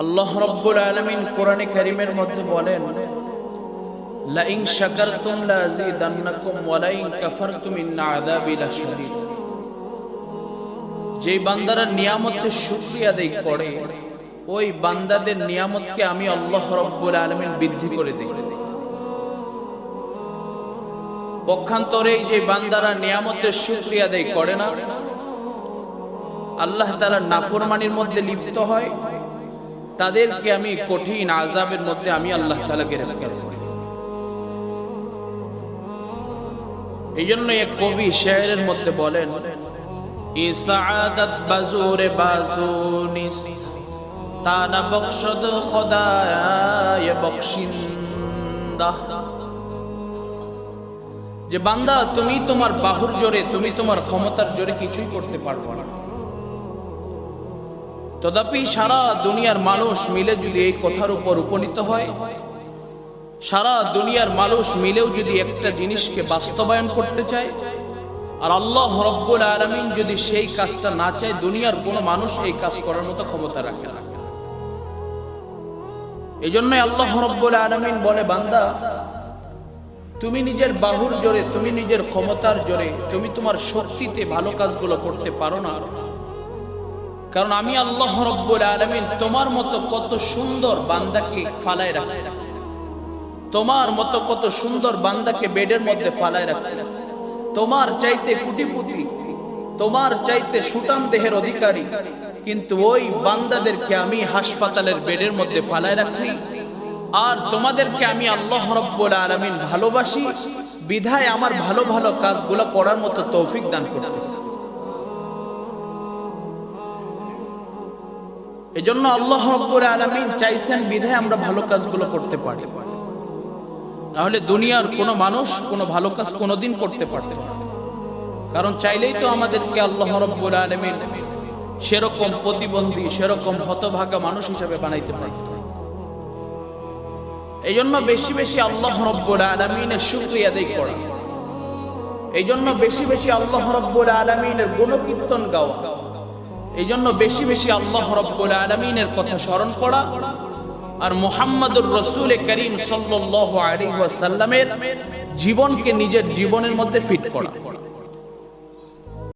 আল্লাহ রাব্বুল আলামিন কোরআনে কারীমের মধ্যে বলেন, লা ইন শাকারতুম লাযীদান্নাকুম ওয়া লা ইন কাফারতুম ইন্না আযাবি লাশাদীদ। যে বান্দারা নিয়ামতের শুকরিয়া আদায় করে, ওই বান্দাদের নিয়ামতকে আমি আল্লাহ রাব্বুল আলামিন বৃদ্ধি করে দেই। পক্ষান্তরে যে বান্দারা নিয়ামতের শুকরিয়া আদায় করে না, আল্লাহ তাআলার নাফরমানির মধ্যে লিপ্ত হয়, তাদেরকে আমি কঠিন আযাবের মধ্যে আমি আল্লাহ তাআলা গ্রেফতার করি। এই জন্য এক কবি শেয়ারের মধ্যে বলেন, ই সাআদাত বাজুরে বাজুনিস তানা বখশদ খোদায় বখশিন্দা। যে বান্দা, তুমি তোমার বাহুর জোরে, তুমি তোমার ক্ষমতার জোরে কিছুই করতে পারবে না। তথাপি সারা দুনিয়ার মানুষ মিলে যদি এই কথার উপর উপনীত হয়, সারা দুনিয়ার মানুষ মিলেও যদি একটা জিনিসকে বাস্তবায়ন করতে চায়, আর আল্লাহ রাব্বুল আলামিন যদি সেই কাজটা না চায়, দুনিয়ার কোনো মানুষ এই কাজ করার মতো ক্ষমতা রাখে না। এই জন্যই আল্লাহ রাব্বুল আলামিন বলে, বান্দা, তুমি নিজের বাহুর জোরে, তুমি নিজের ক্ষমতার জোরে, তুমি তোমার শক্তিতে ভালো কাজগুলো করতে পারো না। কারণ আমি আল্লাহ রাব্বুল আলামিন তোমার মতো কত সুন্দর বান্দাকে ফালায় রাখছি, তোমার মতো কত সুন্দর বান্দাকে বেডের মধ্যে ফালায় রাখছি, তোমার চাইতে কোটিপতি, তোমার চাইতে সুঠাম দেহের অধিকারী, কিন্তু ওই বান্দাদেরকে আমি হাসপাতালের বেডের মধ্যে ফালায় রাখছি। আর তোমাদেরকে আমি আল্লাহ রাব্বুল আলামিন ভালোবাসি বিধায় আমার ভালো ভালো কাজগুলো করার মতো তৌফিক দান করতেছি। এজন্য আল্লাহ রাব্বুল আলামিন চাইছেন বিধায় আমরা ভালো কাজগুলো করতে পারি, নাহলে দুনিয়ার কোনো মানুষ কোনো ভালো কাজ কোনোদিন করতে পারতে না। কারণ চাইলেই তো আমাদেরকে আল্লাহ রাব্বুল আলামিন সেরকম প্রতিবন্ধী, সেরকম হতভাগা মানুষ হিসেবে বানাইতে পারত। এই জন্য বেশি বেশি আল্লাহ রাব্বুল আলামিনের শুকরিয়া আদায় করা, এই জন্য বেশি বেশি আল্লাহ রাব্বুল আলামিনের গুণকীর্তন গাওয়া, এই জন্য বেশি বেশি আল্লাহ রাব্বুল আলামিনের কথা স্মরণ করা, আর মুহাম্মদুর রাসূল করিম সাল্লাল্লাহু আলাইহি ওয়াসাল্লামের জীবনকে নিজের জীবনের মধ্যে ফিট করা।